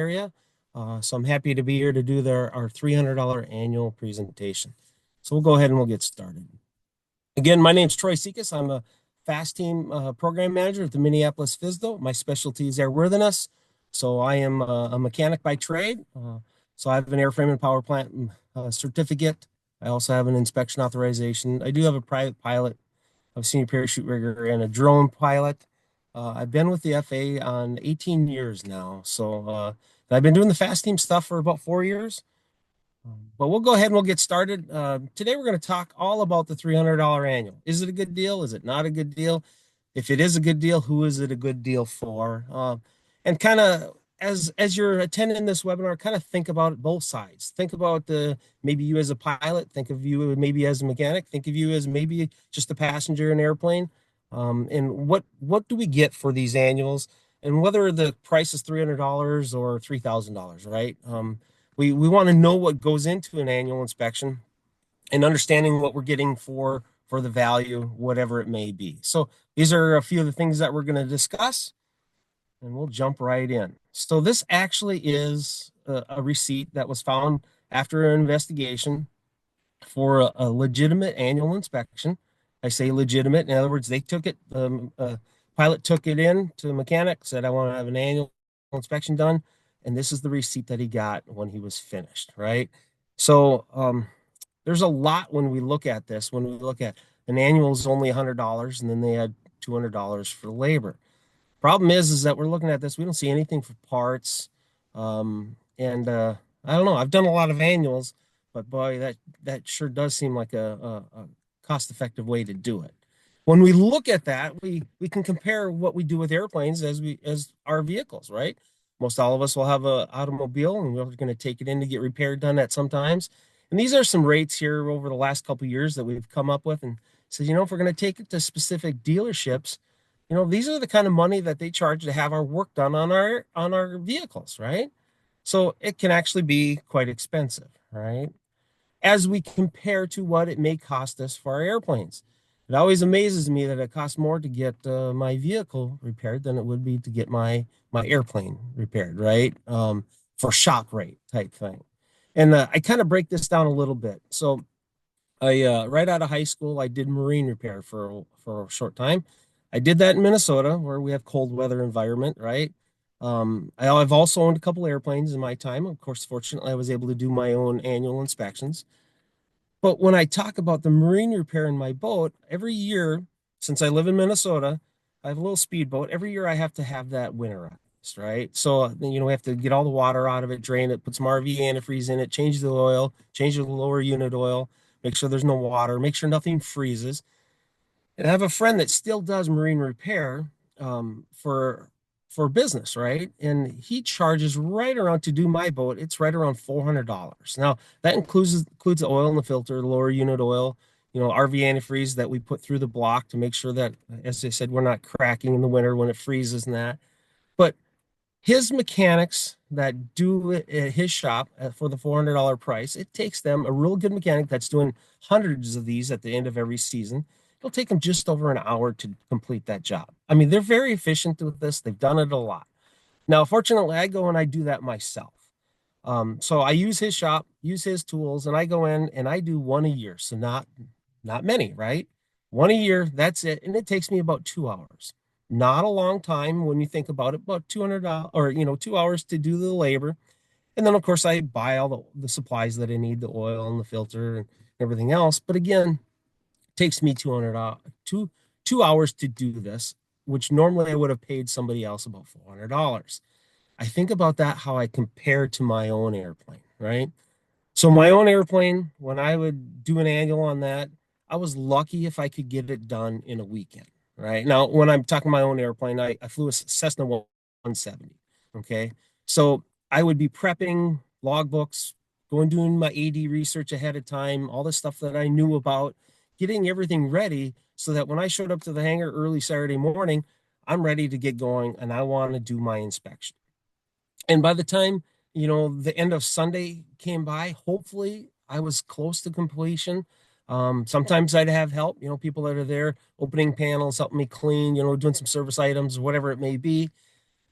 area. So I'm happy to be here to do our $300 annual presentation. So we'll go ahead and we'll get started. Again, my name is Troy Siekas. I'm a FAASTeam program manager at the Minneapolis FSDO. My specialty is airworthiness. So I am a mechanic by trade. So I have an airframe and power plant certificate. I also have an inspection authorization. I do have a private pilot, a senior parachute rigger, and a drone pilot. I've been with the FAA on 18 years now. So I've been doing the FAASTeam stuff for about 4 years. But we'll go ahead and we'll get started. Today we're going to talk all about the $300 annual. Is it a good deal? Is it not a good deal? If it is a good deal, who is it a good deal for? And kind of as you're attending this webinar, kind of think about both sides. Think about maybe you as a pilot. Think of you maybe as a mechanic. Think of you as maybe just a passenger in an airplane. And what do we get for these annuals? And whether the price is $300 or $3,000, right? We want to know what goes into an annual inspection and understanding what we're getting for the value, whatever it may be. So these are a few of the things that we're going to discuss, and we'll jump right in. So this actually is a receipt that was found after an investigation for a legitimate annual inspection. I say legitimate. In other words, they took it, pilot took it in to the mechanic, said, I want to have an annual inspection done. And this is the receipt that he got when he was finished, right? So there's a lot when we look at this. When we look at an annual is only $100, and then they had $200 for labor. Problem is that we're looking at this. We don't see anything for parts. And I don't know. I've done a lot of annuals, but boy, that sure does seem like a cost-effective way to do it. When we look at that, we can compare what we do with airplanes as our vehicles, right? Most all of us will have an automobile, and we're going to take it in to get repaired done at sometimes. And these are some rates here over the last couple of years that we've come up with, and says, if we're going to take it to specific dealerships, these are the kind of money that they charge to have our work done on our vehicles, right? So it can actually be quite expensive, right? As we compare to what it may cost us for our airplanes. It always amazes me that it costs more to get my vehicle repaired than it would be to get my airplane repaired, right? For shop rate type thing. And I kind of break this down a little bit. So I right out of high school, I did marine repair for a short time. I did that in Minnesota, where we have cold weather environment, right? I've also owned a couple airplanes in my time. Of course, fortunately, I was able to do my own annual inspections. But when I talk about the marine repair in my boat, every year, since I live in Minnesota, I have a little speedboat. Every year I have to have that winterized, right? So, we have to get all the water out of it, drain it, put some RV antifreeze in it, change the oil, change the lower unit oil, make sure there's no water, make sure nothing freezes. And I have a friend that still does marine repair for business, right? And he charges right around to do my boat. It's right around $400. Now that includes the oil in the filter, the lower unit oil, RV antifreeze that we put through the block to make sure that, as I said, we're not cracking in the winter when it freezes and that. But his mechanics that do it at his shop for the $400 price, it takes them a real good mechanic that's doing hundreds of these at the end of every season. It'll take them just over an hour to complete that job. I mean, they're very efficient with this. They've done it a lot. Now, fortunately, I go and I do that myself. So I use his shop, use his tools, and I go in and I do one a year. So not many, right? One a year, that's it. And it takes me about 2 hours. Not a long time when you think about it, about $200 or 2 hours to do the labor. And then of course I buy all the supplies that I need, the oil and the filter and everything else. But again, it takes me 2 hours to do this, which normally I would have paid somebody else about $400. I think about that, how I compare to my own airplane, right? So my own airplane, when I would do an annual on that, I was lucky if I could get it done in a weekend, right? Now, when I'm talking my own airplane, I flew a Cessna 170, okay? So I would be prepping logbooks, doing my AD research ahead of time, all the stuff that I knew about, getting everything ready so that when I showed up to the hangar early Saturday morning, I'm ready to get going and I want to do my inspection. And by the time, the end of Sunday came by, hopefully I was close to completion. Sometimes I'd have help, people that are there opening panels, helping me clean, doing some service items, whatever it may be.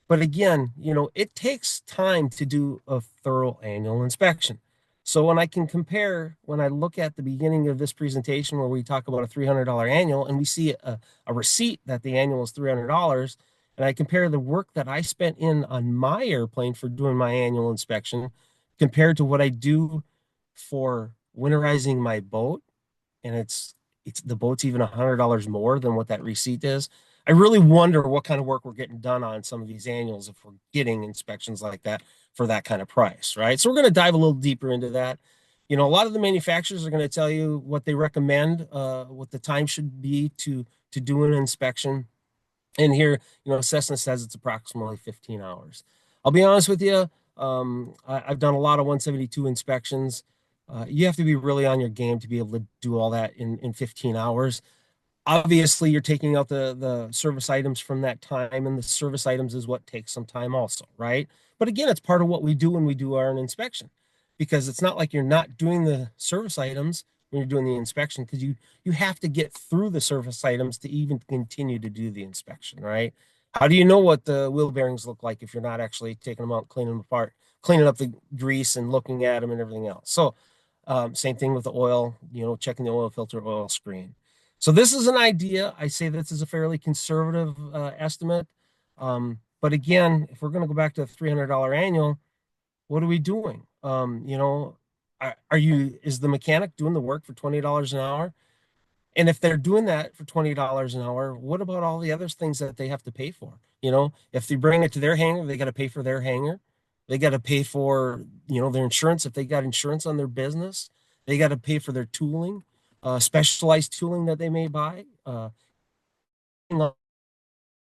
But again, it takes time to do a thorough annual inspection. So when I look at the beginning of this presentation where we talk about a $300 annual and we see a receipt that the annual is $300, and I compare the work that I spent in on my airplane for doing my annual inspection compared to what I do for winterizing my boat, and it's the boat's even $100 more than what that receipt is. I really wonder what kind of work we're getting done on some of these annuals if we're getting inspections like that for that kind of price, right? So we're going to dive a little deeper into that. A lot of the manufacturers are going to tell you what they recommend, what the time should be to do an inspection. And here, Cessna says it's approximately 15 hours. I'll be honest with you. I've done a lot of 172 inspections. You have to be really on your game to be able to do all that in 15 hours. Obviously, you're taking out the service items from that time, and the service items is what takes some time also, right? But again, it's part of what we do when we do our inspection, because it's not like you're not doing the service items when you're doing the inspection, because you have to get through the service items to even continue to do the inspection, right? How do you know what the wheel bearings look like if you're not actually taking them out, cleaning them apart, cleaning up the grease and looking at them and everything else? So same thing with the oil, checking the oil filter, oil screen. So this is an idea. I say this is a fairly conservative estimate. But again, if we're going to go back to a $300 annual, what are we doing? Is the mechanic doing the work for $20 an hour? And if they're doing that for $20 an hour, what about all the other things that they have to pay for? If they bring it to their hangar, they got to pay for their hangar. They got to pay for, their insurance. If they got insurance on their business, they got to pay for their tooling, specialized tooling that they may buy,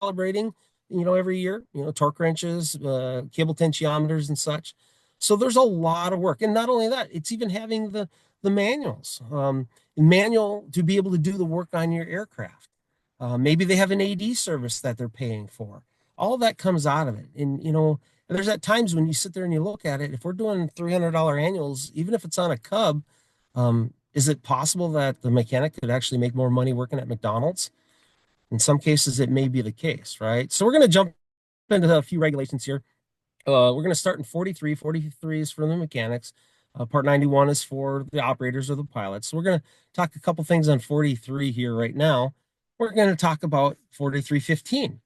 calibrating, every year, torque wrenches, cable tensiometers and such. So there's a lot of work. And not only that, it's even having the manuals, manual to be able to do the work on your aircraft. Maybe they have an AD service that they're paying for. All that comes out of it. And, there's at times when you sit there and you look at it, if we're doing $300 annuals, even if it's on a Cub, is it possible that the mechanic could actually make more money working at McDonald's? In some cases, it may be the case, right? So we're going to jump into a few regulations here. We're going to start in 43. 43 is for the mechanics. Part 91 is for the operators or the pilots. So we're going to talk a couple things on 43 here right now. We're going to talk about 4315.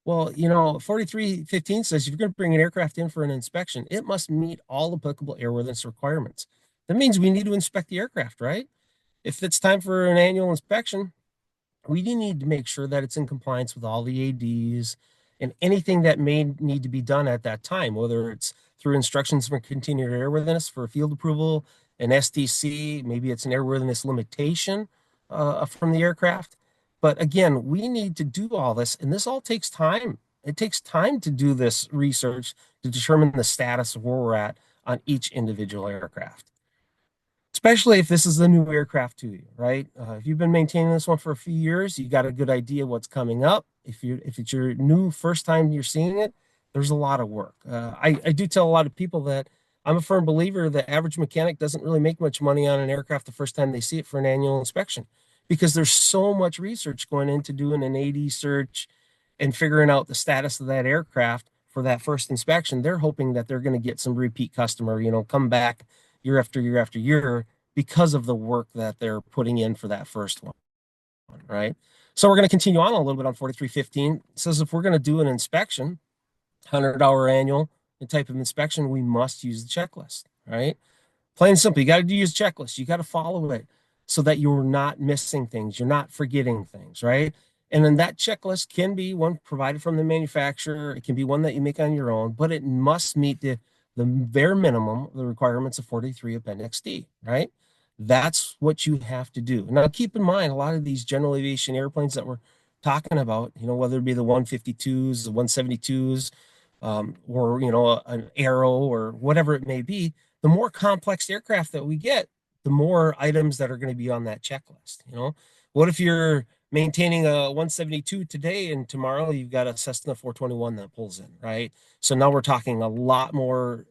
Well, 4315 says if you're going to bring an aircraft in for an inspection, it must meet all applicable airworthiness requirements. That means we need to inspect the aircraft, right? If it's time for an annual inspection, we need to make sure that it's in compliance with all the ADs and anything that may need to be done at that time, whether it's through instructions for continued airworthiness for field approval, an STC, maybe it's an airworthiness limitation from the aircraft. But again, we need to do all this, and this all takes time. It takes time to do this research to determine the status of where we're at on each individual aircraft, especially if this is a new aircraft to you, right? If you've been maintaining this one for a few years, you got a good idea what's coming up. If it's your new first time you're seeing it, there's a lot of work. I do tell a lot of people that I'm a firm believer the average mechanic doesn't really make much money on an aircraft the first time they see it for an annual inspection, because there's so much research going into doing an AD search and figuring out the status of that aircraft for that first inspection. They're hoping that they're going to get some repeat customer, come back year after year after year because of the work that they're putting in for that first one, right? So we're going to continue on a little bit on 4315. It says if we're going to do an inspection, $100 annual type of inspection, we must use the checklist, right? Plain and simple, you got to use checklists. You got to follow it so that you're not missing things, you're not forgetting things, right? And then that checklist can be one provided from the manufacturer. It can be one that you make on your own, but it must meet the bare minimum, the requirements of 43 Appendix D, right? That's what you have to do. Now, keep in mind, a lot of these general aviation airplanes that we're talking about, whether it be the 152s, the 172s, or, an Aero or whatever it may be, the more complex aircraft that we get, the more items that are going to be on that checklist. What if you're maintaining a 172 today and tomorrow you've got a Cessna 421 that pulls in, right? So now we're talking a lot more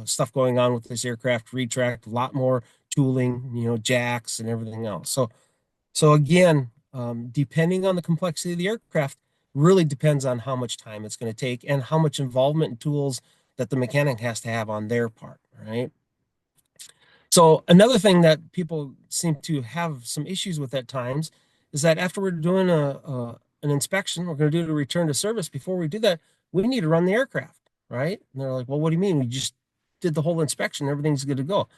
stuff going on with this aircraft, retract, a lot more tooling, jacks and everything else. So again, depending on the complexity of the aircraft, really depends on how much time it's going to take and how much involvement and tools that the mechanic has to have on their part, right? So another thing that people seem to have some issues with at times is that after we're doing an inspection, we're going to do a return to service. Before we do that, we need to run the aircraft, right? And they're like, well, what do you mean? We just did the whole inspection, everything's good to go.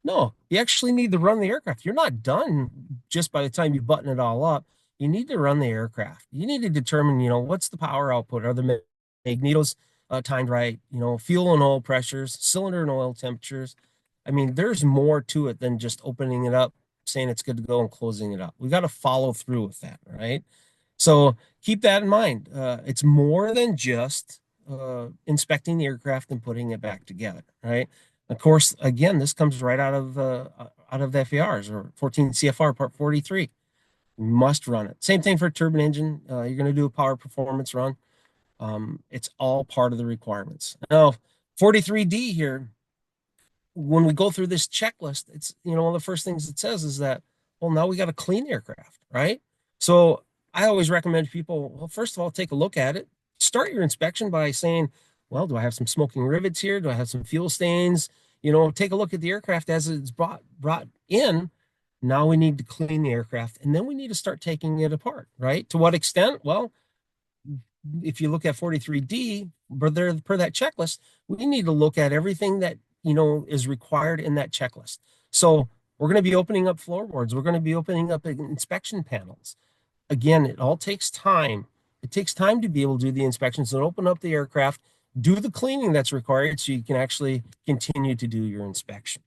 No, you actually need to run the aircraft. You're not done just by the time you button it all up. You need to run the aircraft. You need to determine, what's the power output? Are the magnetos timed right? Fuel and oil pressures, cylinder and oil temperatures. I mean, there's more to it than just opening it up, saying it's good to go and closing it up. We got to follow through with that, right? So keep that in mind. It's more than just inspecting the aircraft and putting it back together, right? Of course, again, this comes right out of the FARs or 14 CFR Part 43. You must run it. Same thing for a turbine engine. You're going to do a power performance run. It's all part of the requirements. Now, 43D here, when we go through this checklist, it's, one of the first things it says is that, well, now we got to clean the aircraft, right? So I always recommend people, well, first of all, take a look at it. Start your inspection by saying, well, do I have some smoking rivets here? Do I have some fuel stains? Take a look at the aircraft as it's brought in. Now we need to clean the aircraft, and then we need to start taking it apart, right? To what extent? Well, if you look at 43D, per that checklist, we need to look at everything that, is required in that checklist. So we're going to be opening up floorboards. We're going to be opening up inspection panels. Again, it all takes time. It takes time to be able to do the inspections and open up the aircraft, do the cleaning that's required so you can actually continue to do your inspection.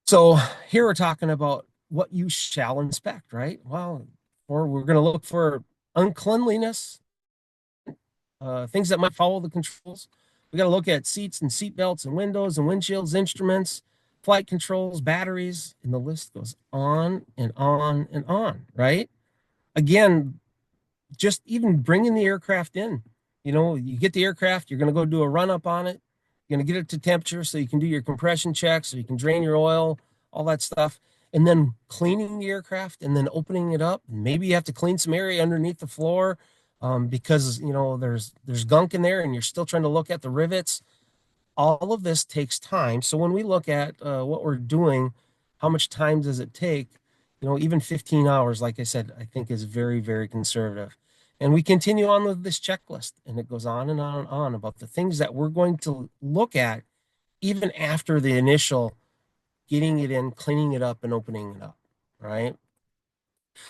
So here we're talking about what you shall inspect, right? Well, or we're going to look for uncleanliness, things that might follow the controls. We got to look at seats and seat belts and windows and windshields, instruments, flight controls, batteries, and the list goes on and on and on, right? Again, just even bringing the aircraft in, you get the aircraft, you're going to go do a run up on it. You're going to get it to temperature so you can do your compression checks, so you can drain your oil, all that stuff. And then cleaning the aircraft and then opening it up. Maybe you have to clean some area underneath the floor because, there's gunk in there and you're still trying to look at the rivets. All of this takes time. So when we look at what we're doing, how much time does it take? Even 15 hours, like I said, I think is very, very conservative. And we continue on with this checklist, and it goes on and on and on about the things that we're going to look at even after the initial getting it in, cleaning it up, and opening it up, right?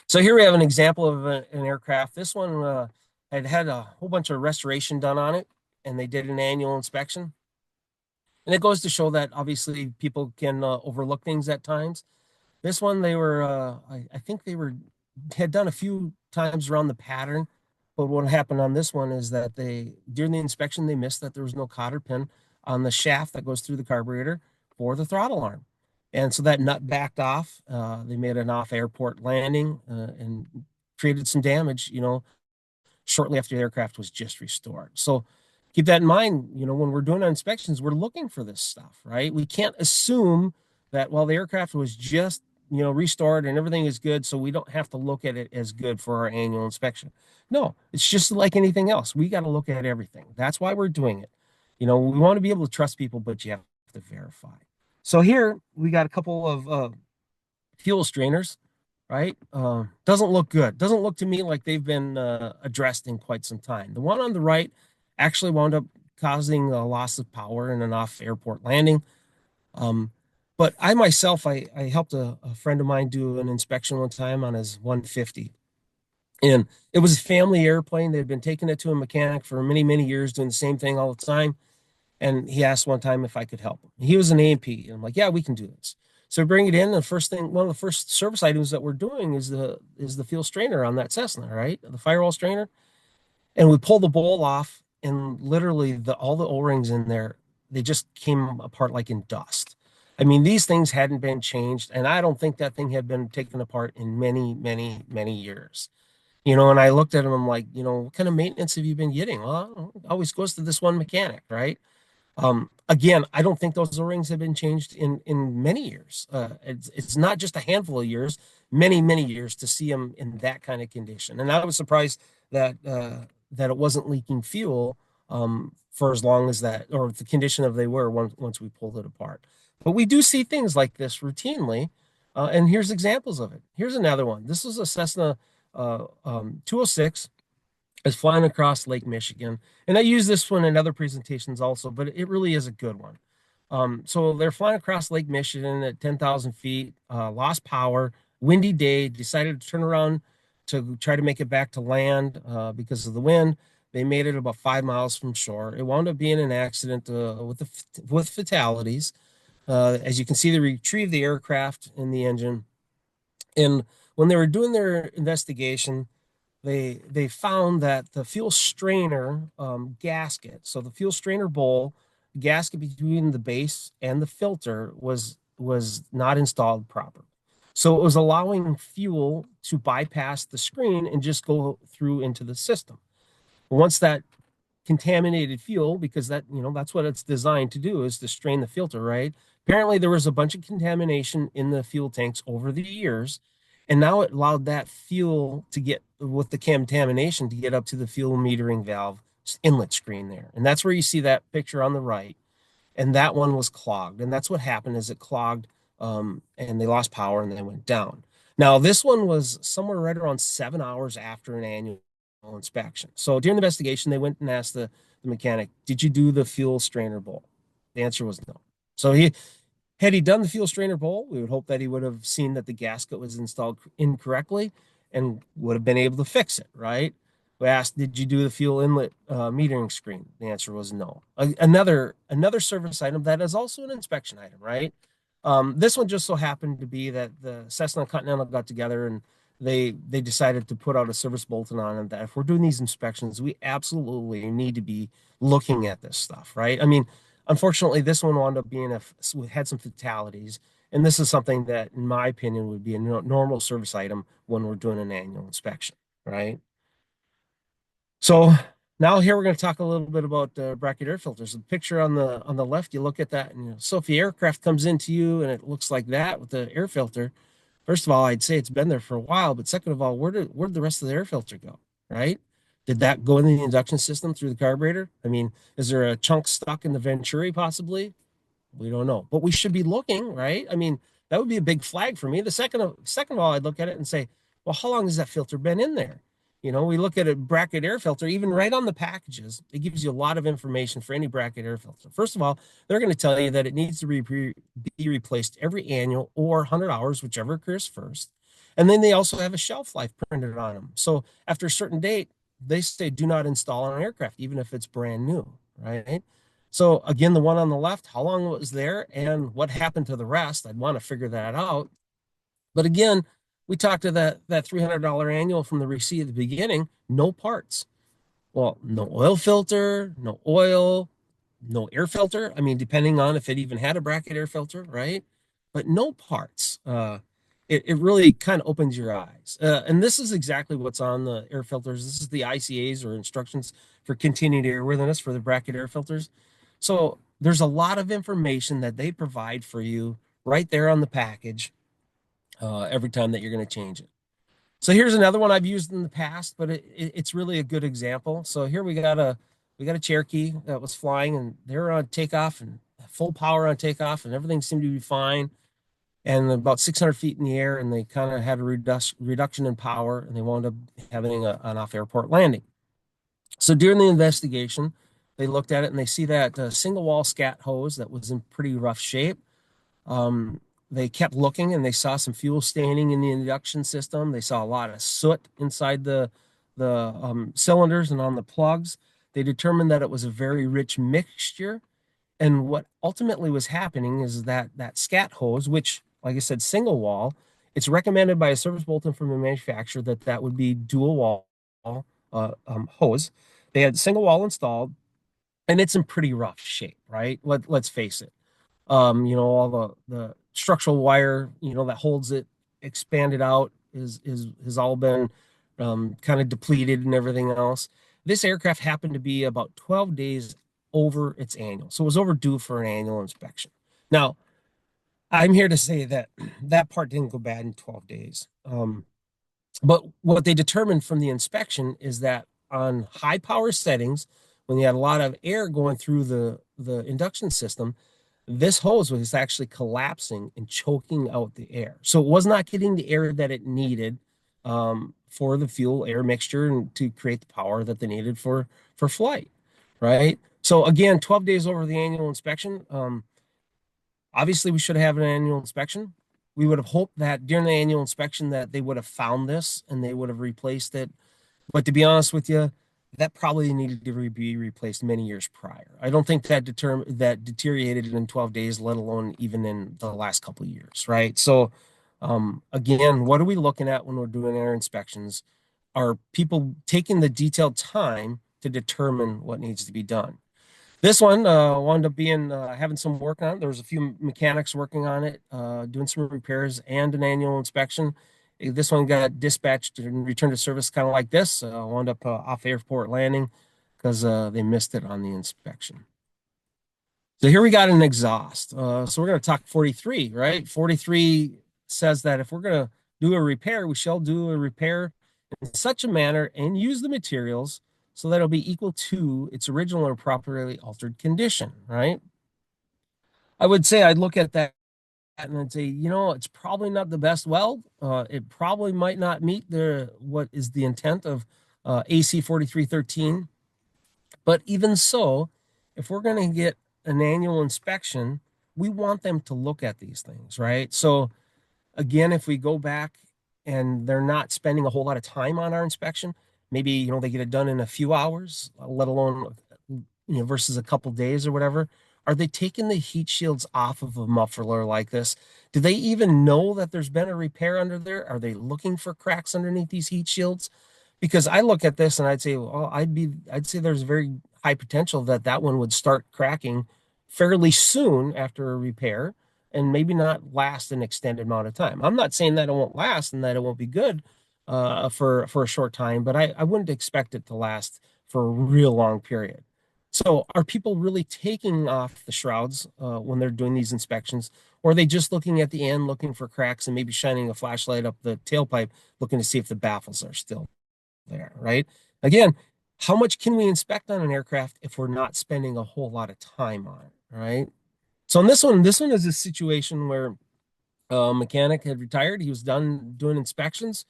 So here we have an example of an aircraft. This one had a whole bunch of restoration done on it, and they did an annual inspection. And it goes to show that obviously people can overlook things at times. This one, they were, I think they had done a few times around the pattern. But what happened on this one is that during the inspection, they missed that there was no cotter pin on the shaft that goes through the carburetor for the throttle arm. And so that nut backed off. They made an off airport landing and created some damage, shortly after the aircraft was just restored. So keep that in mind, when we're doing our inspections, we're looking for this stuff, right? We can't assume that, well, the aircraft was just, restored and everything is good, so we don't have to look at it as good for our annual inspection. No, it's just like anything else. We got to look at everything. That's why we're doing it. We want to be able to trust people, but you have to verify. So here we got a couple of fuel strainers, right? Doesn't look good. Doesn't look to me like they've been addressed in quite some time. The one on the right actually wound up causing a loss of power in an off airport landing. But I myself, I helped a friend of mine do an inspection one time on his 150. And it was a family airplane. They'd been taking it to a mechanic for many, many years, doing the same thing all the time. And he asked one time if I could help him. He was an A&P. And I'm like, yeah, we can do this. So we bring it in. The first thing, one of the first service items that we're doing is the fuel strainer on that Cessna, right? The firewall strainer. And we pull the bowl off, and literally all the O-rings in there, they just came apart like in dust. I mean, these things hadn't been changed, and I don't think that thing had been taken apart in many, many, many years. And I looked at him, I'm like, what kind of maintenance have you been getting? Well, it always goes to this one mechanic, right? Again, I don't think those O-rings have been changed in many years. It's not just a handful of years, many years to see them in that kind of condition. And I was surprised that it wasn't leaking fuel for as long as that, or the condition of they were once we pulled it apart. But we do see things like this routinely, and here's examples of it. Here's another one. This is a Cessna 206 is flying across Lake Michigan. And I use this one in other presentations also, but it really is a good one. So they're flying across Lake Michigan at 10,000 feet, lost power, windy day, decided to turn around to try to make it back to land because of the wind. They made it about 5 miles from shore. It wound up being an accident with fatalities. As you can see, they retrieved the aircraft and the engine. And when they were doing their investigation, they found that the fuel strainer gasket, so the fuel strainer bowl gasket between the base and the filter was not installed properly. So it was allowing fuel to bypass the screen and just go through into the system. Once that contaminated fuel, because that's what it's designed to do, is to strain the filter, right? Apparently there was a bunch of contamination in the fuel tanks over the years, and now it allowed that fuel to get with the contamination to get up to the fuel metering valve inlet screen there. And that's where you see that picture on the right. And that one was clogged. And that's what happened is it clogged, and they lost power and they went down. Now, this one was somewhere right around 7 hours after an annual inspection. So during the investigation, they went and asked the mechanic, did you do the fuel strainer bowl? The answer was no. So had he done the fuel strainer bowl, we would hope that he would have seen that the gasket was installed incorrectly and would have been able to fix it, right? We asked, did you do the fuel inlet metering screen? The answer was no. Another service item that is also an inspection item, right? This one just so happened to be that the Cessna and Continental got together and they decided to put out a service bulletin on it that if we're doing these inspections, we absolutely need to be looking at this stuff, right? I mean, unfortunately, this one wound up being had some fatalities, and this is something that, in my opinion, would be a normal service item when we're doing an annual inspection, right? So now here we're going to talk a little bit about bracket air filters. The picture on the left, you look at that, and so if the aircraft comes into you and it looks like that with the air filter, first of all, I'd say it's been there for a while, but second of all, where did the rest of the air filter go, right? Did that go in the induction system through the carburetor? I mean, is there a chunk stuck in the venturi possibly? We don't know, but we should be looking, right? I mean, that would be a big flag for me. The second of all, I'd look at it and say, well, how long has that filter been in there? We look at a bracket air filter, even right on the packages, it gives you a lot of information for any bracket air filter. First of all, they're going to tell you that it needs to be replaced every annual or 100 hours, whichever occurs first. And then they also have a shelf life printed on them. So after a certain date, they say do not install on an aircraft, even if it's brand new, right? So again, the one on the left, how long it was there and what happened to the rest, I'd want to figure that out. But again, we talked to that $300 annual from the receipt at the beginning, no parts. Well, no oil filter, no oil, no air filter. I mean, depending on if it even had a bracket air filter, right? But no parts. It really kind of opens your eyes. And this is exactly what's on the air filters. This is the ICAs or instructions for continued airworthiness for the bracket air filters. So there's a lot of information that they provide for you right there on the package every time that you're going to change it. So here's another one I've used in the past, but it's really a good example. So here we got a Cherokee that was flying, and they were on takeoff and full power on takeoff, and everything seemed to be fine. And about 600 feet in the air, and they kind of had a reduction in power, and they wound up having an off-airport landing. So during the investigation, they looked at it and they see that single wall scat hose that was in pretty rough shape. Um, they kept looking and they saw some fuel staining in the induction system. They saw a lot of soot inside the cylinders and on the plugs. They determined that it was a very rich mixture. And what ultimately was happening is that scat hose, which, like I said, single wall, it's recommended by a service bulletin from the manufacturer that would be dual wall hose. They had single wall installed, and it's in pretty rough shape, right? Let's face it. All the structural wire, that holds it expanded out is has all been kind of depleted and everything else. This aircraft happened to be about 12 days over its annual. So it was overdue for an annual inspection. Now, I'm here to say that that part didn't go bad in 12 days. But what they determined from the inspection is that on high power settings, when you had a lot of air going through the induction system, this hose was actually collapsing and choking out the air. So it was not getting the air that it needed for the fuel air mixture and to create the power that they needed for flight, right? So again, 12 days over the annual inspection. Obviously, we should have an annual inspection. We would have hoped that during the annual inspection that they would have found this and they would have replaced it. But to be honest with you, that probably needed to be replaced many years prior. I don't think that deteriorated in 12 days, let alone even in the last couple of years, right? So, again, what are we looking at when we're doing our inspections? Are people taking the detailed time to determine what needs to be done? This one wound up being having some work on it. There was a few mechanics working on it, doing some repairs and an annual inspection. This one got dispatched and returned to service kind of like this. Wound up off airport landing because they missed it on the inspection. So here we got an exhaust. So we're going to talk 43, right? 43 says that if we're going to do a repair, we shall do a repair in such a manner and use the materials so that it'll be equal to its original or properly altered condition, right? I would say I'd look at that and I'd say, it's probably not the best weld. It probably might not meet what is the intent of AC 4313. But even so, if we're going to get an annual inspection, we want them to look at these things, right? So again, if we go back and they're not spending a whole lot of time on our inspection, maybe, they get it done in a few hours, let alone, versus a couple days or whatever. Are they taking the heat shields off of a muffler like this? Do they even know that there's been a repair under there? Are they looking for cracks underneath these heat shields? Because I look at this and I'd say, well, I'd say there's very high potential that that one would start cracking fairly soon after a repair and maybe not last an extended amount of time. I'm not saying that it won't last and that it won't be good for a short time, but I wouldn't expect it to last for a real long period. So are people really taking off the shrouds when they're doing these inspections, or are they just looking at the end, looking for cracks and maybe shining a flashlight up the tailpipe, looking to see if the baffles are still there, right? Again, how much can we inspect on an aircraft if we're not spending a whole lot of time on it, right? So in this one is a situation where a mechanic had retired. He was done doing inspections.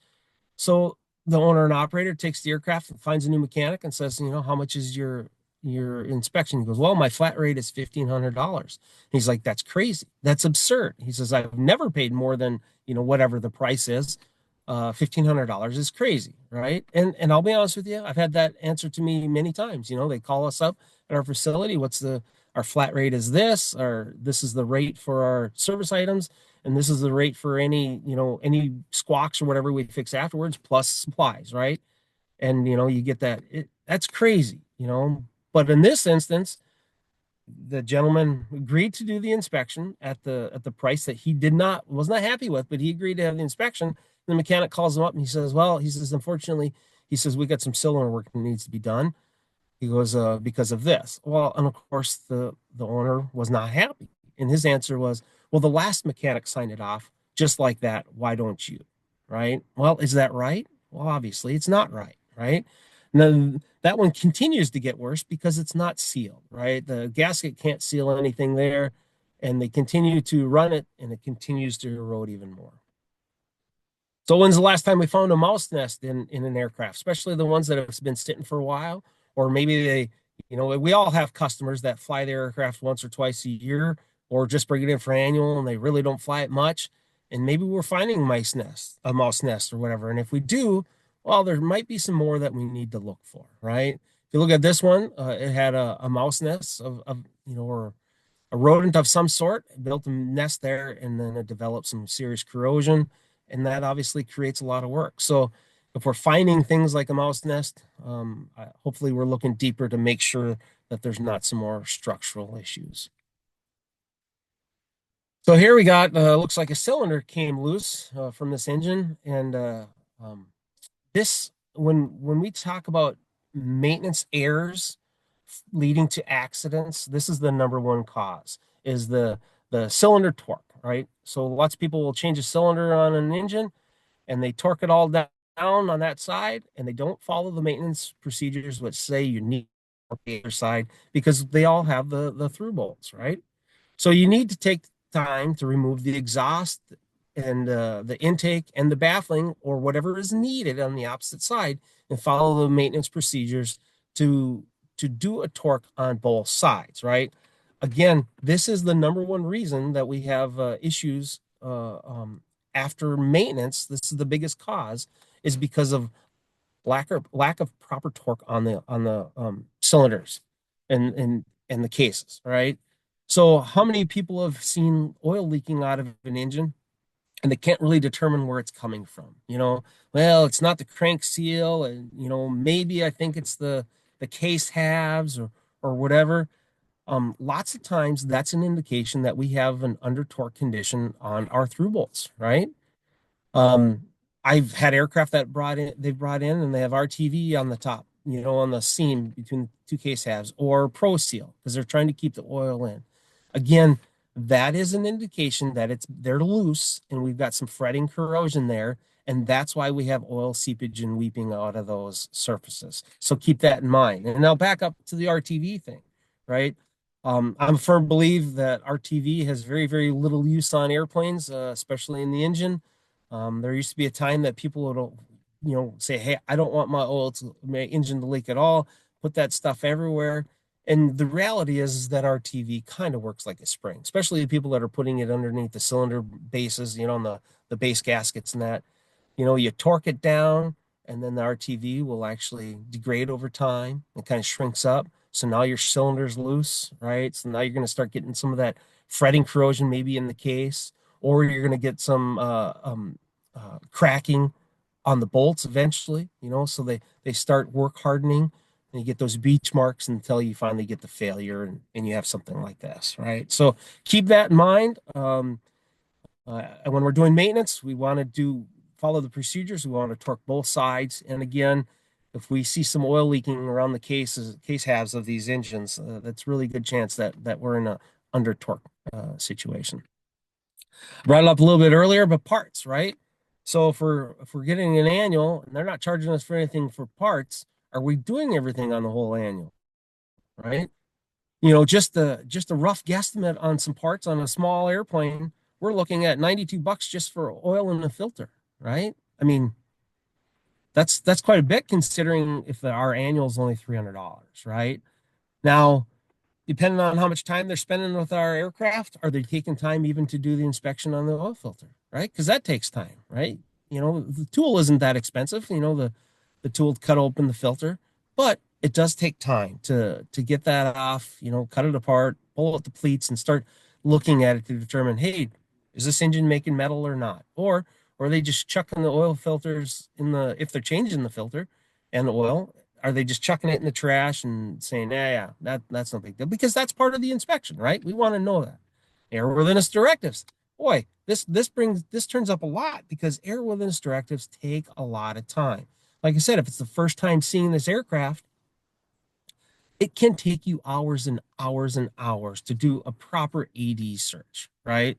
So the owner and operator takes the aircraft and finds a new mechanic and says, how much is your inspection? He goes, well, my flat rate is $1,500. He's like, that's crazy. That's absurd. He says, I've never paid more than, whatever the price is. $1,500 is crazy, right? And I'll be honest with you, I've had that answer to me many times. They call us up at our facility. Our flat rate is this, or this is the rate for our service items, and this is the rate for any squawks or whatever we fix afterwards, plus supplies, right? And you get that. That's crazy. But in this instance, the gentleman agreed to do the inspection at the price that he was not happy with, but he agreed to have the inspection. The mechanic calls him up and he says, well, he says, unfortunately, he says, we got some cylinder work that needs to be done. He goes, because of this. Well, and of course the owner was not happy. And his answer was, well, the last mechanic signed it off just like that. Why don't you? Right? Well, is that right? Well, obviously it's not right, right? And then that one continues to get worse because it's not sealed, right? The gasket can't seal anything there, and they continue to run it, and it continues to erode even more. So when's the last time we found a mouse nest in an aircraft, especially the ones that have been sitting for a while, or maybe we all have customers that fly their aircraft once or twice a year, or just bring it in for annual, and they really don't fly it much. And maybe we're finding a mouse nest or whatever. And if we do, well, there might be some more that we need to look for, right? If you look at this one, it had a mouse nest or a rodent of some sort, built a nest there, and then it developed some serious corrosion, and that obviously creates a lot of work. So if we're finding things like a mouse nest, hopefully we're looking deeper to make sure that there's not some more structural issues. So here we got, looks like a cylinder came loose from this engine, and this when we talk about maintenance errors leading to accidents, this is the number one cause, is the cylinder torque, right? So lots of people will change a cylinder on an engine and they torque it all down on that side, and they don't follow the maintenance procedures which say you need the other side because they all have the through bolts, right? So you need to take time to remove the exhaust and the intake and the baffling or whatever is needed on the opposite side and follow the maintenance procedures to to do a torque on both sides, right? Again, this is the number one reason that we have issues after maintenance. This is the biggest cause is because of lack of proper torque on the cylinders and the cases, right? So how many people have seen oil leaking out of an engine and they can't really determine where it's coming from? Well, it's not the crank seal, and maybe I think it's the case halves or whatever. Lots of times that's an indication that we have an under torque condition on our through bolts, right? Um, I've had aircraft they've brought in and they have RTV on the top, on the seam between two case halves or Pro Seal because they're trying to keep the oil in. Again, that is an indication that they're loose and we've got some fretting corrosion there. And that's why we have oil seepage and weeping out of those surfaces. So keep that in mind. And now back up to the RTV thing, right? I'm a firm believer that RTV has very, very little use on airplanes, especially in the engine. There used to be a time that people would, say, "Hey, I don't want my engine to leak at all. Put that stuff everywhere." And the reality is that our TV kind of works like a spring, especially the people that are putting it underneath the cylinder bases, on the base gaskets and that. You torque it down, and then the RTV will actually degrade over time. It kind of shrinks up. So now your cylinder's loose, right? So now you're going to start getting some of that fretting corrosion maybe in the case, or you're going to get some cracking on the bolts eventually, so they start work hardening and you get those beach marks until you finally get the failure and you have something like this, right? So keep that in mind. When we're doing maintenance, we want to follow the procedures. We want to torque both sides. And again, if we see some oil leaking around the case halves of these engines, that's really good chance that we're in a under torque situation. Brought it up a little bit earlier, but parts, right? So if we're getting an annual and they're not charging us for anything for parts, are we doing everything on the whole annual, right? Just a rough guesstimate on some parts on a small airplane, we're looking at $92 just for oil and a filter, right? I mean, that's quite a bit considering if our annual is only $300, right? Now, depending on how much time they're spending with our aircraft, are they taking time even to do the inspection on the oil filter, right? Because that takes time, right? The tool isn't that expensive, the tool to cut open the filter, but it does take time to get that off, cut it apart, pull out the pleats and start looking at it to determine, hey, is this engine making metal or not? Or are they just chucking the oil filters if they're changing the filter and the oil, are they just chucking it in the trash and saying, yeah, that's no big deal? Because that's part of the inspection, right? We want to know that. Airworthiness directives. Boy, this turns up a lot because airworthiness directives take a lot of time. Like I said, if it's the first time seeing this aircraft, it can take you hours and hours and hours to do a proper AD search, right?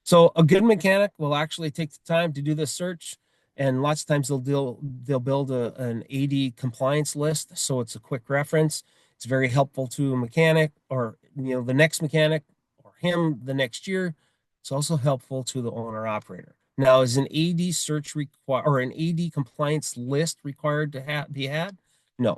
So a good mechanic will actually take the time to do this search, and lots of times they'll build an AD compliance list, so it's a quick reference. It's very helpful to a mechanic or the next mechanic or him the next year. It's also helpful to the owner operator. Now, is an AD search required or an AD compliance list required to be had? No.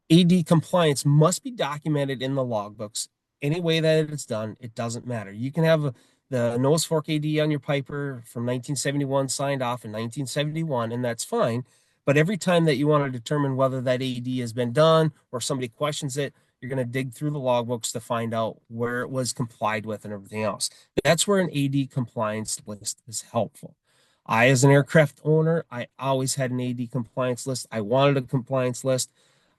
AD compliance must be documented in the logbooks. Any way that it's done, it doesn't matter. You can have the nose fork AD on your Piper from 1971 signed off in 1971, and that's fine. But every time that you want to determine whether that AD has been done or somebody questions it, you're going to dig through the logbooks to find out where it was complied with and everything else. That's where an AD compliance list is helpful. As an aircraft owner, I always had an AD compliance list. I wanted a compliance list.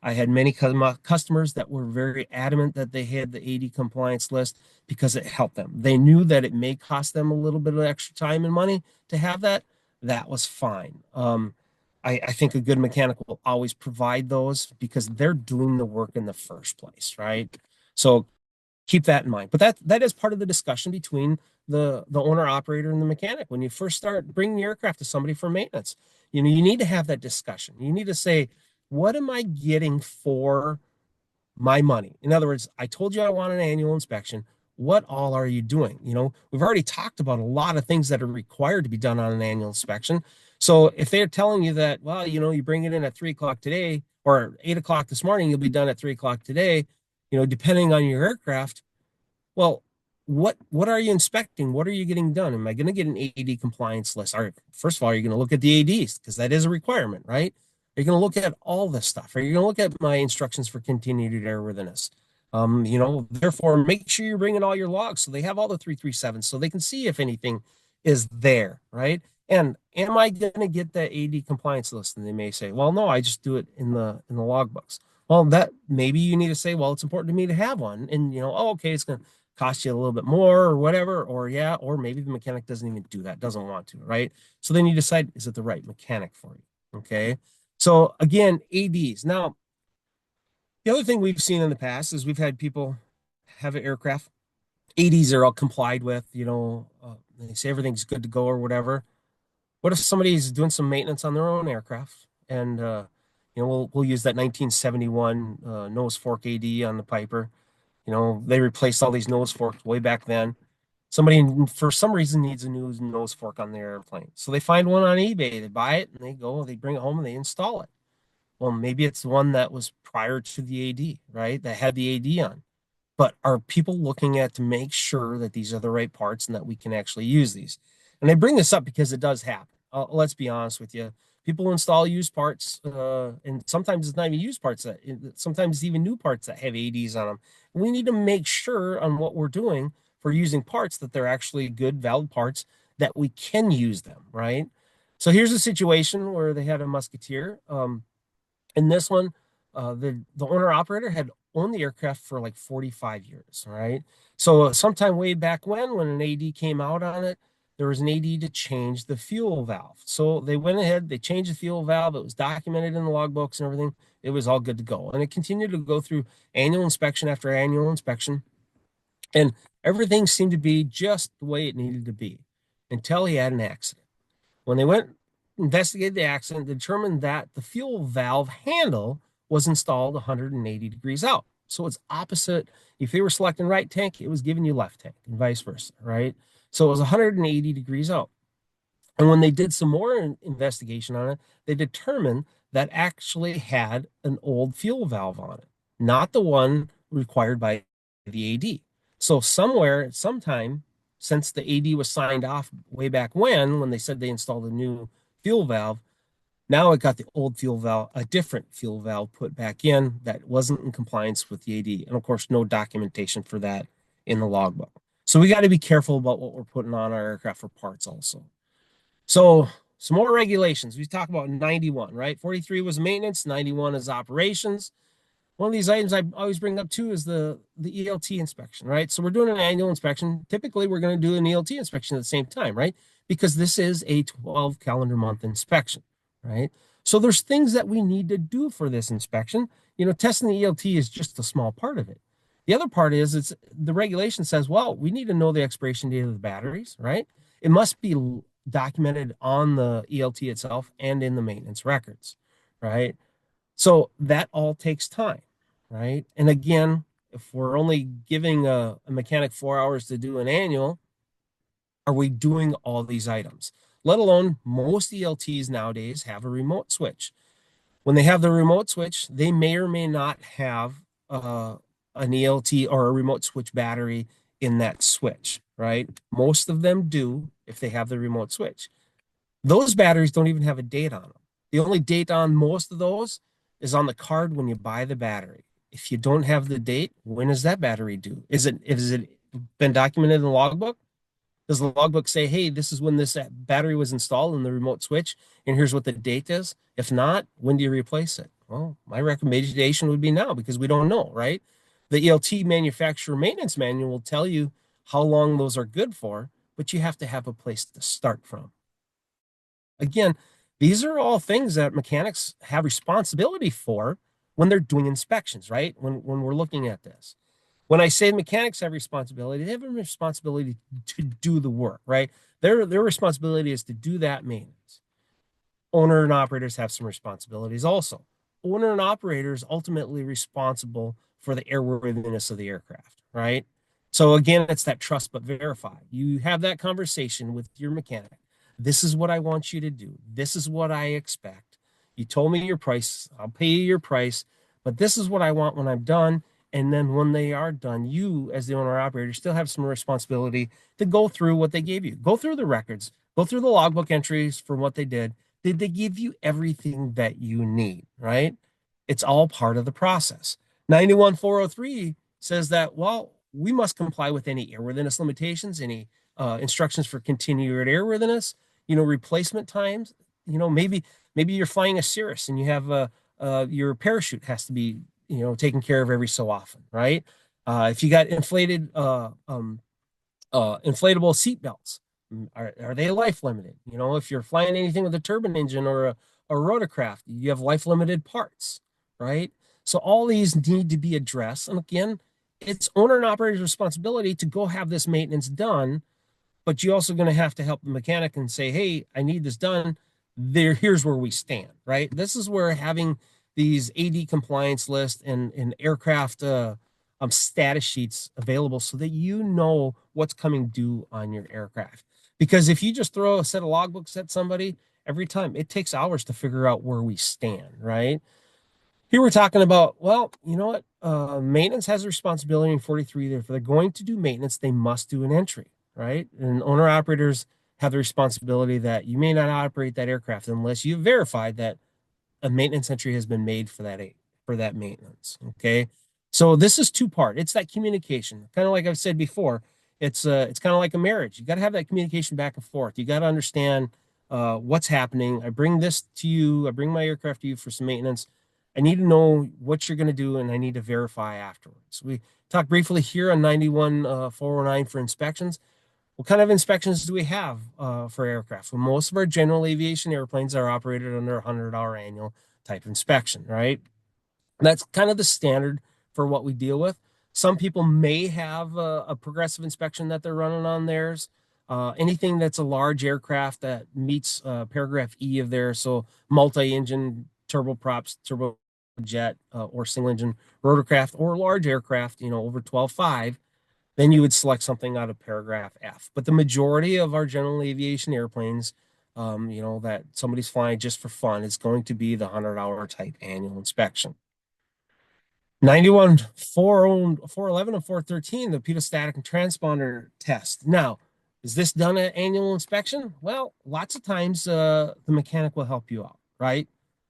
I had many customers that were very adamant that they had the AD compliance list because it helped them. They knew that it may cost them a little bit of extra time and money to have that. That was fine. I think a good mechanic will always provide those because they're doing the work in the first place, right? So keep that in mind. But that is part of the discussion between the owner operator and the mechanic. When you first start bringing your aircraft to somebody for maintenance, you need to have that discussion. You need to say, what am I getting for my money? In other words, I told you I want an annual inspection. What all are you doing? We've already talked about a lot of things that are required to be done on an annual inspection. So if they're telling you that, well, you bring it in at 3 o'clock today or 8 o'clock this morning, you'll be done at 3 o'clock today, depending on your aircraft. Well, what are you inspecting? What are you getting done? Am I going to get an AD compliance list? First of all, are you going to look at the ADs because that is a requirement, right? Are you going to look at all this stuff? Are you going to look at my instructions for continued airworthiness? Therefore, make sure you're bringing all your logs so they have all the 337s so they can see if anything is there, right? And am I going to get that AD compliance list? And they may say, well, no, I just do it in the logbooks. Well, that maybe you need to say, well, it's important to me to have one. And oh, okay, it's going to cost you a little bit more or whatever, or yeah, or maybe the mechanic doesn't even do that, doesn't want to, right? So then you decide, is it the right mechanic for you? Okay. So again, ADs. Now, the other thing we've seen in the past is we've had people have an aircraft. ADs are all complied with, they say everything's good to go or whatever. What if somebody's doing some maintenance on their own aircraft and we'll use that 1971 nose fork AD on the Piper. They replaced all these nose forks way back then. Somebody, for some reason, needs a new nose fork on their airplane. So they find one on eBay, they buy it, and they bring it home and they install it. Well, maybe it's the one that was prior to the AD, right? That had the AD on. But are people looking at to make sure that these are the right parts and that we can actually use these? And I bring this up because it does happen. Let's be honest with you. People install used parts, and sometimes it's not even used parts. Sometimes it's even new parts that have ADs on them. We need to make sure on what we're doing for using parts that they're actually good, valid parts that we can use them, right? So here's a situation where they had a Musketeer. In this one, the owner operator had owned the aircraft for like 45 years, right? So sometime way back when an AD came out on it, there was an AD to change the fuel valve. So they went ahead, they changed the fuel valve. It was documented in the logbooks and everything. It was all good to go. And it continued to go through annual inspection after annual inspection. And everything seemed to be just the way it needed to be until he had an accident. When they went investigated the accident, determined that the fuel valve handle was installed 180 degrees out. So it's opposite. If they were selecting right tank, it was giving you left tank and vice versa, right? So it was 180 degrees out. And when they did some more investigation on it, they determined that actually had an old fuel valve on it, not the one required by the AD. So somewhere, sometime, since the AD was signed off way back when they said they installed a new fuel valve, now it got the old fuel valve, a different fuel valve put back in that wasn't in compliance with the AD. And of course, no documentation for that in the logbook. So we got to be careful about what we're putting on our aircraft for parts also. So some more regulations. We talk about 91, right? 43 was maintenance, 91 is operations. One of these items I always bring up too is the ELT inspection, right? So we're doing an annual inspection. Typically, we're going to do an ELT inspection at the same time, right? Because this is a 12 calendar month inspection, right? So there's things that we need to do for this inspection. Testing the ELT is just a small part of it. The other part is it's the regulation says, well, we need to know the expiration date of the batteries, right? It must be documented on the ELT itself and in the maintenance records, right? So that all takes time, right? And again, if we're only giving a mechanic 4 hours to do an annual, are we doing all these items? Let alone most ELTs nowadays have a remote switch. When they have the remote switch, they may or may not have an ELT or a remote switch battery in that switch, right? Most of them do if they have the remote switch. Those batteries don't even have a date on them. The only date on most of those is on the card when you buy the battery. If you don't have the date, when is that battery due? Is it been documented in the logbook? Does the logbook say, hey, this is when this battery was installed in the remote switch, and here's what the date is? If not, when do you replace it? Well, my recommendation would be now because we don't know, right? The ELT manufacturer maintenance manual will tell you how long those are good for, but you have to have a place to start from. Again, These are all things that mechanics have responsibility for when they're doing inspections, right? When we're looking at this. When I say mechanics have responsibility, they have a responsibility to do the work, right? Their responsibility is to do that maintenance. Owner and operators have some responsibilities also. Owner and operators ultimately responsible for the airworthiness of the aircraft, right? So again, it's that trust but verify. You have that conversation with your mechanic. This is what I want you to do. This is what I expect. You told me your price. I'll pay you your price, but this is what I want when I'm done. And then when they are done, you, as the owner operator, still have some responsibility to go through what they gave you. Go through the records, go through the logbook entries for what they did. Did they give you everything that you need, right? It's all part of the process. 91403 says that, well, we must comply with any airworthiness limitations, any instructions for continued airworthiness, replacement times. Maybe you're flying a Cirrus and you have your parachute has to be, taken care of every so often, right? If you got inflatable seat belts. Are they life limited? If you're flying anything with a turbine engine or a rotorcraft, you have life limited parts, right? So all these need to be addressed. And again, it's owner and operator's responsibility to go have this maintenance done, but you're also going to have to help the mechanic and say, hey, I need this done. Here's where we stand, right? This is where having these AD compliance list and aircraft status sheets available so that you know what's coming due on your aircraft. Because if you just throw a set of logbooks at somebody every time, it takes hours to figure out where we stand, right? Here we're talking about, well, you know what? Maintenance has a responsibility in 43 that if they're going to do maintenance, they must do an entry, right? And owner operators have the responsibility that you may not operate that aircraft unless you've verified that a maintenance entry has been made for that maintenance. Okay. So this is two part. It's that communication. Kind of like I've said before, it's kind of like a marriage. You got to have that communication back and forth. You got to understand what's happening. I bring this to you, I bring my aircraft to you for some maintenance. I need to know what you're going to do and I need to verify afterwards. We talked briefly here on 91 409 for inspections. What kind of inspections do we have for aircraft? Well, most of our general aviation airplanes are operated under a $100 annual type inspection, right? And that's kind of the standard for what we deal with. Some people may have a progressive inspection that they're running on theirs. Anything that's a large aircraft that meets paragraph E of there, so multi-engine turboprops, turbojet, or single engine rotorcraft, or large aircraft, over 12.5, then you would select something out of paragraph F. But the majority of our general aviation airplanes, that somebody's flying just for fun, is going to be the $100 type annual inspection. 91 411 and 413, the pitot-static and transponder test. Now, is this done at annual inspection? Well, lots of times the mechanic will help you out, right?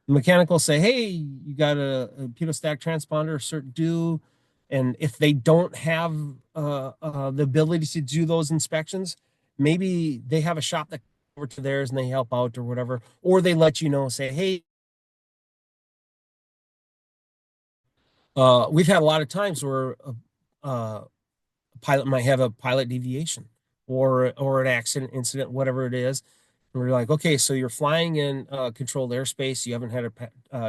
The mechanic will say, hey, you got a pitot-static transponder cert due. And if they don't have the ability to do those inspections, maybe they have a shop that over to theirs and they help out or whatever, or they let you know, say, hey, we've had a lot of times where a pilot might have a pilot deviation or an accident incident, whatever it is. And we're like, okay, so you're flying in controlled airspace. You haven't had a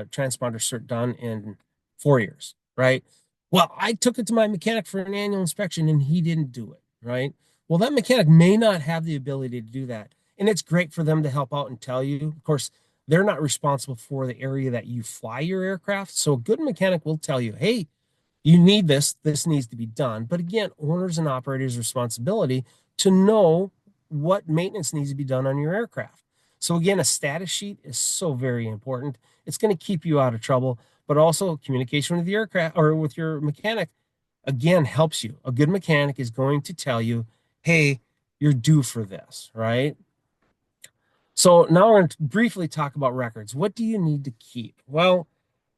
transponder cert done in 4 years, right? Well, I took it to my mechanic for an annual inspection and he didn't do it, right? Well, that mechanic may not have the ability to do that. And it's great for them to help out and tell you. Of course, they're not responsible for the area that you fly your aircraft. So a good mechanic will tell you, hey, you need this. This needs to be done. But again, owners and operators' responsibility to know what maintenance needs to be done on your aircraft. So again, a status sheet is so very important. It's going to keep you out of trouble, but also communication with the aircraft or with your mechanic again helps you. A good mechanic is going to tell you, hey, you're due for this, right? So now we're going to briefly talk about records. What do you need to keep? Well,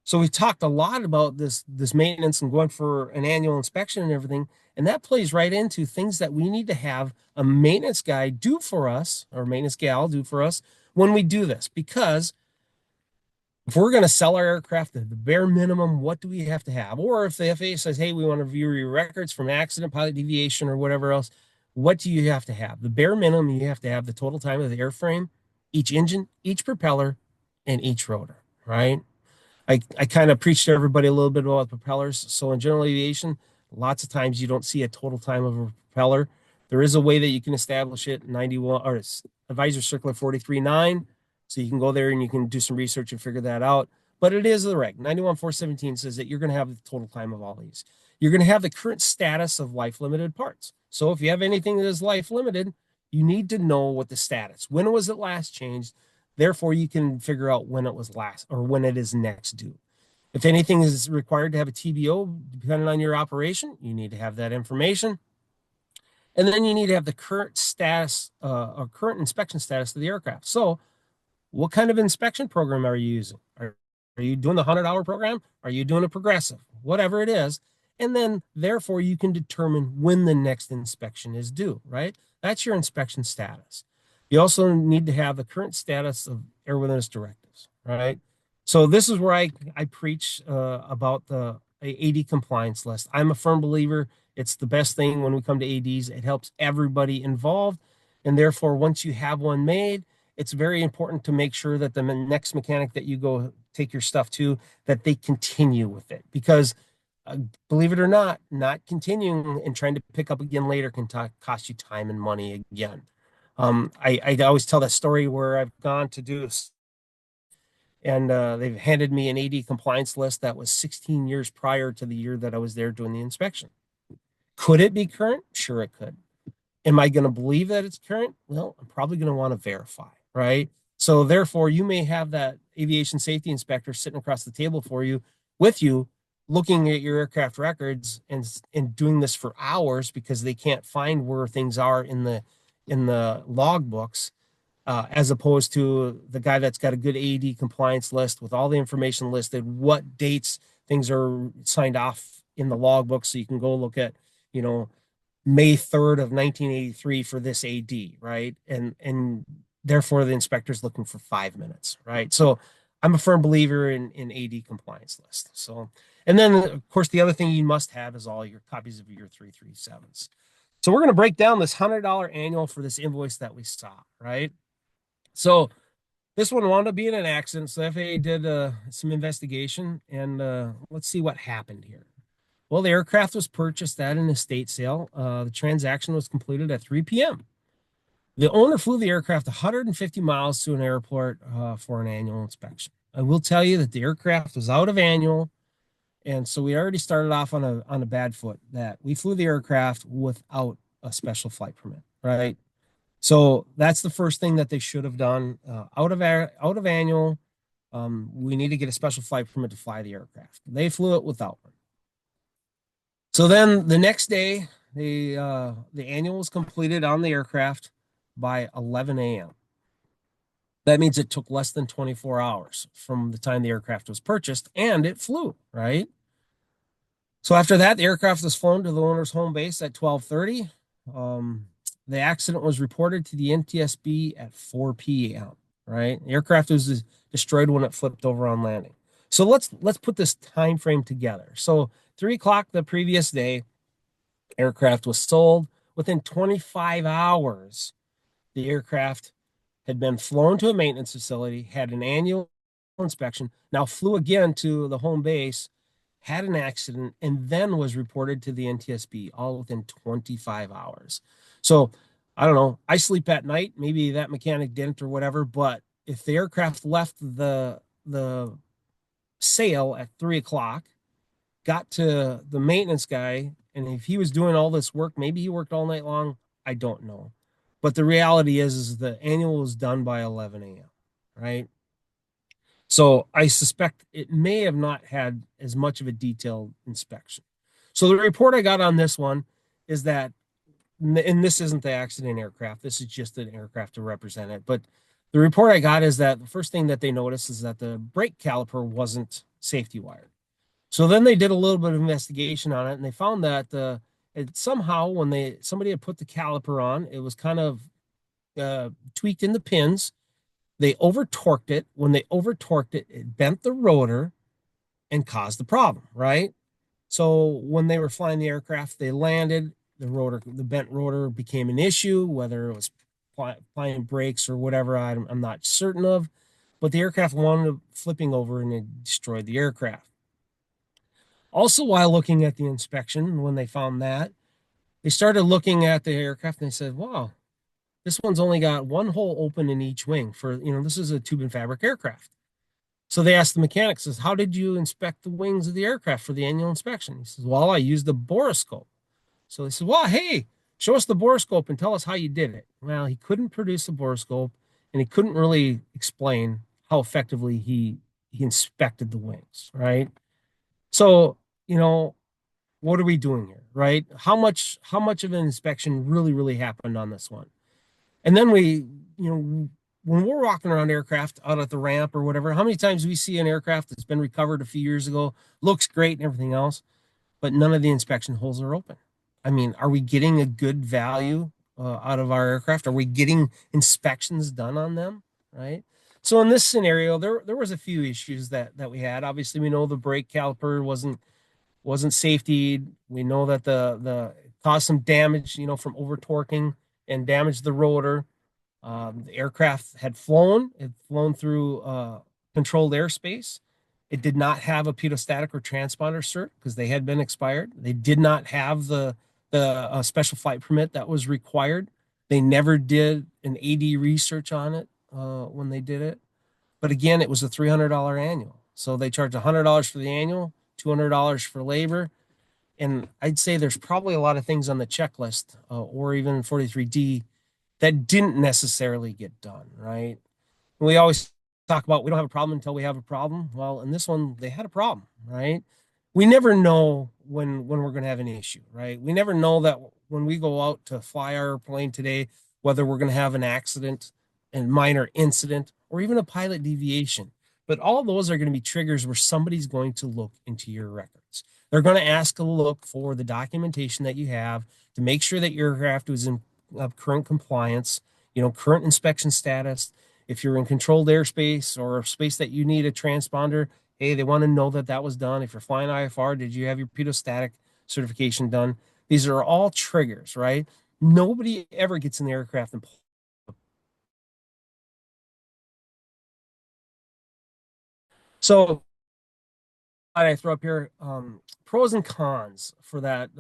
so we've talked a lot about this maintenance and going for an annual inspection and everything, and that plays right into things that we need to have a maintenance guy do for us, or maintenance gal do for us when we do this. Because if we're going to sell our aircraft at the bare minimum, what do we have to have? Or if the FAA says, hey, we want to view your records from accident, pilot deviation, or whatever else, what do you have to have? The bare minimum, you have to have the total time of the airframe each engine, each propeller, and each rotor, right? I kind of preach to everybody a little bit about propellers. So in general aviation, lots of times you don't see a total time of a propeller. There is a way that you can establish it, 91 or it's Advisor Circular 43.9. So you can go there and you can do some research and figure that out. But it is the reg. 91.417 says that you're going to have the total time of all these. You're going to have the current status of life limited parts. So if you have anything that is life limited, you need to know what the status. When was it last changed? Therefore, you can figure out when it was last or when it is next due. If anything is required to have a TBO, depending on your operation, you need to have that information. And then you need to have the current status or current inspection status of the aircraft. So what kind of inspection program are you using? Are you doing the 100-hour program? Are you doing a progressive? Whatever it is. And then, therefore, you can determine when the next inspection is due, right? That's your inspection status. You also need to have the current status of airworthiness directives, right? So this is where I preach about the AD compliance list. I'm a firm believer it's the best thing when we come to ADs. It helps everybody involved. And therefore, once you have one made, it's very important to make sure that the next mechanic that you go take your stuff to, that they continue with it. Because believe it or not continuing and trying to pick up again later can cost you time and money again. I always tell that story where I've gone to do, and they've handed me an AD compliance list that was 16 years prior to the year that I was there doing the inspection. Could it be current? Sure, it could. Am I going to believe that it's current? Well, I'm probably going to want to verify, right? So therefore, you may have that aviation safety inspector sitting across the table for you, with you, looking at your aircraft records and doing this for hours because they can't find where things are in the log books, as opposed to the guy that's got a good AD compliance list with all the information listed, what dates things are signed off in the log book, so you can go look at, May 3rd of 1983 for this AD, right? And therefore the inspector's looking for 5 minutes, right? So I'm a firm believer in AD compliance list. So, and then of course the other thing you must have is all your copies of your 337s. So we're going to break down this $100 annual for this invoice that we saw, right? So this one wound up being an accident. So FAA did some investigation, and let's see what happened here. Well, the aircraft was purchased at an estate sale. The transaction was completed at 3 p.m. The owner flew the aircraft 150 miles to an airport for an annual inspection. I will tell you that the aircraft was out of annual, and so we already started off on a bad foot, that we flew the aircraft without a special flight permit, right? So that's the first thing that they should have done. Out of annual, we need to get a special flight permit to fly the aircraft. They flew it without one. So then the next day, the annual was completed on the aircraft by 11 a.m. That means it took less than 24 hours from the time the aircraft was purchased, and it flew, right? So after that, the aircraft was flown to the owner's home base at 12:30. The accident was reported to the NTSB at 4 p.m., right? The aircraft was destroyed when it flipped over on landing. So let's put this time frame together. So 3 o'clock the previous day, aircraft was sold. Within 25 hours, the aircraft had been flown to a maintenance facility, had an annual inspection, now flew again to the home base, had an accident, and then was reported to the NTSB, all within 25 hours. So I don't know. I sleep at night. Maybe that mechanic didn't or whatever, but if the aircraft left the sale at 3 o'clock, got to the maintenance guy, and if he was doing all this work, maybe he worked all night long. I don't know. But the reality is the annual was done by 11 a.m., right? So I suspect it may have not had as much of a detailed inspection. So the report I got on this one is that, and this isn't the accident aircraft, this is just an aircraft to represent it. But the report I got is that the first thing that they noticed is that the brake caliper wasn't safety wired. So then they did a little bit of investigation on it, and they found that somehow when somebody had put the caliper on, it was kind of tweaked in the pins. They over torqued it. When they over torqued it, it bent the rotor and caused the problem, right? So when they were flying the aircraft, they landed, the bent rotor became an issue, whether it was applying brakes or whatever. I'm not certain of, but the aircraft wound up flipping over and it destroyed the aircraft. Also, while looking at the inspection, when they found that, they started looking at the aircraft and they said, wow, this one's only got one hole open in each wing for, this is a tube and fabric aircraft. So they asked the mechanic, says, how did you inspect the wings of the aircraft for the annual inspection? He says, well, I used the borescope. So they said, well, hey, show us the borescope and tell us how you did it. Well, he couldn't produce a borescope and he couldn't really explain how effectively he inspected the wings, right? So, you know, what are we doing here, right? How much of an inspection really happened on this one? And then when we're walking around aircraft out at the ramp or whatever, how many times do we see an aircraft that's been recovered a few years ago, looks great and everything else, but none of the inspection holes are open? I mean, are we getting a good value out of our aircraft? Are we getting inspections done on them, right? So in this scenario, there was a few issues that we had. Obviously, we know the brake caliper wasn't safety. We know that the caused some damage, from over torquing and damaged the rotor. The aircraft had flown through controlled airspace. It did not have a pitot-static or transponder cert because they had been expired. They did not have the special flight permit that was required. They never did an AD research on it when they did it. But again, it was a $300 annual. So they charged $100 for the annual, $200 for labor. And I'd say there's probably a lot of things on the checklist or even 43D that didn't necessarily get done, right? We always talk about we don't have a problem until we have a problem. Well, in this one, they had a problem, right? We never know when we're going to have an issue, right? We never know that when we go out to fly our plane today, whether we're going to have an accident, a minor incident, or even a pilot deviation. But all those are going to be triggers where somebody's going to look into your records. They're going to ask a look for the documentation that you have to make sure that your aircraft was in current compliance, current inspection status. If you're in controlled airspace or space that you need a transponder, hey, they want to know that that was done. If you're flying IFR, did you have your pitot-static certification done? These are all triggers, right? Nobody ever gets in the aircraft and so I throw up here pros and cons for that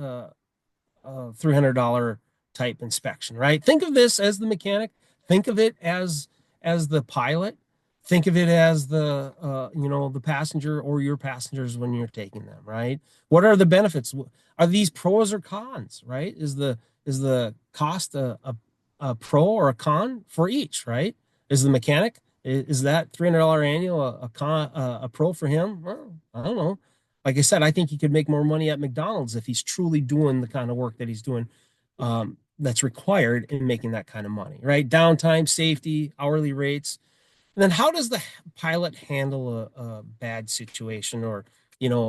$300 type inspection, right? Think of this as the mechanic. Think of it as the pilot. Think of it as the passenger or your passengers when you're taking them, right? What are the benefits? Are these pros or cons, right? Is the cost a pro or a con for each, right? Is the mechanic is that $300 annual a con a pro for him? Well, I don't know. Like I said, I think he could make more money at McDonald's if he's truly doing the kind of work that he's doing that's required in making that kind of money, right? Downtime, safety, hourly rates. And then how does the pilot handle a bad situation or,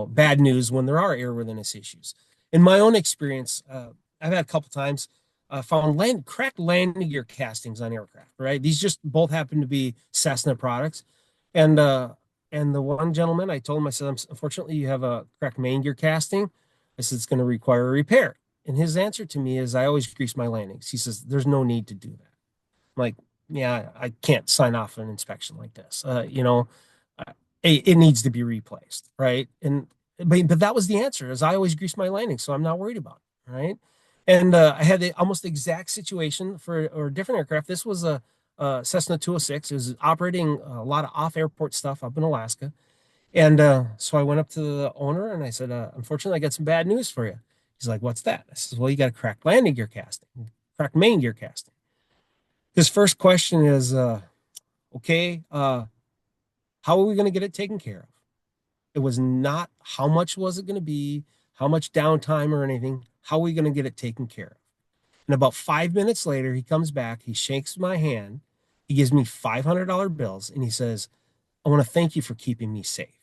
bad news when there are airworthiness issues? In my own experience, I've had a couple times found cracked landing gear castings on aircraft, right? These just both happen to be Cessna products. And the one gentleman, I told him, I said, unfortunately, you have a cracked main gear casting. I said, it's going to require a repair. And his answer to me is, I always grease my landings. He says, there's no need to do that. I'm like, yeah, I can't sign off on an inspection like this. It needs to be replaced, right? But that was the answer, is I always grease my landings, so I'm not worried about it, right? And I had almost the exact situation for a different aircraft. This was a Cessna 206. It was operating a lot of off-airport stuff up in Alaska. And so I went up to the owner and I said, unfortunately, I got some bad news for you. He's like, what's that? I said, well, you got a cracked landing gear casting, cracked main gear casting. His first question is, okay, how are we going to get it taken care of? It was not how much was it going to be, how much downtime or anything. How are we going to get it taken care of? And about 5 minutes later, he comes back, he shakes my hand, he gives me $500 bills, and he says, I want to thank you for keeping me safe.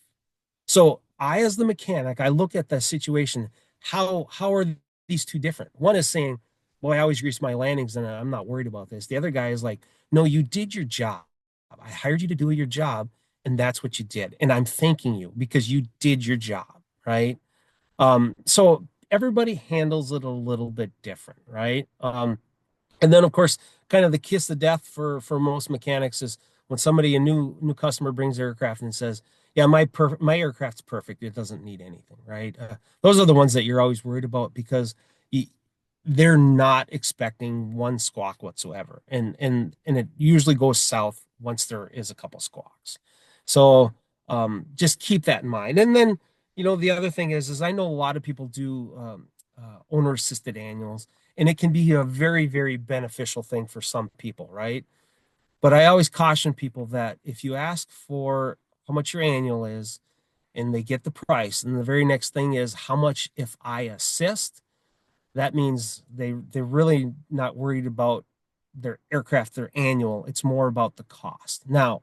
So I, as the mechanic, I look at the situation. How are these two different? One is saying, boy, I always grease my landings and I'm not worried about this. The other guy is like, no, you did your job. I hired you to do your job, and that's what you did. And I'm thanking you because you did your job, right? So everybody handles it a little bit different, right? And then, of course, kind of the kiss of death for most mechanics is when somebody, a new customer, brings their aircraft and says, "Yeah, my aircraft's perfect. It doesn't need anything." Right? Those are the ones that you're always worried about because you, they're not expecting one squawk whatsoever, and it usually goes south once there is a couple squawks. So just keep that in mind. And then the other thing is I know a lot of people do owner assisted annuals, and it can be a very, very beneficial thing for some people, right? But I always caution people that if you ask for how much your annual is and they get the price, and the very next thing is how much if I assist, that means they're really not worried about their aircraft, their annual. It's more about the cost. Now,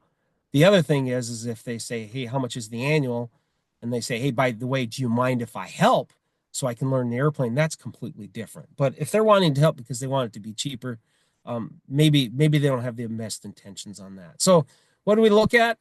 the other thing is if they say, "Hey, how much is the annual?" and they say, "Hey, by the way, do you mind if I help so I can learn the airplane?" That's completely different. But if they're wanting to help because they want it to be cheaper, maybe they don't have the best intentions on that. So what do we look at?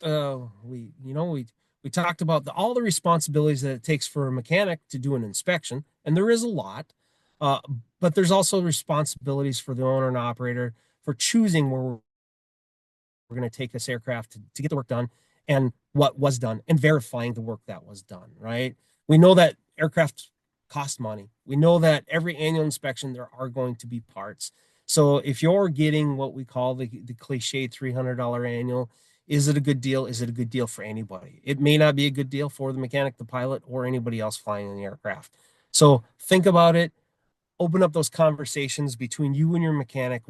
We talked about all the responsibilities that it takes for a mechanic to do an inspection, and there is a lot. Uh, but there's also responsibilities for the owner and operator for choosing where we're going to take this aircraft to get the work done and what was done and verifying the work that was done, right? We know that aircraft cost money. We know that every annual inspection, there are going to be parts. So if you're getting what we call the cliche $300 annual, is it a good deal? Is it a good deal for anybody? It may not be a good deal for the mechanic, the pilot, or anybody else flying in the aircraft. So think about it, open up those conversations between you and your mechanic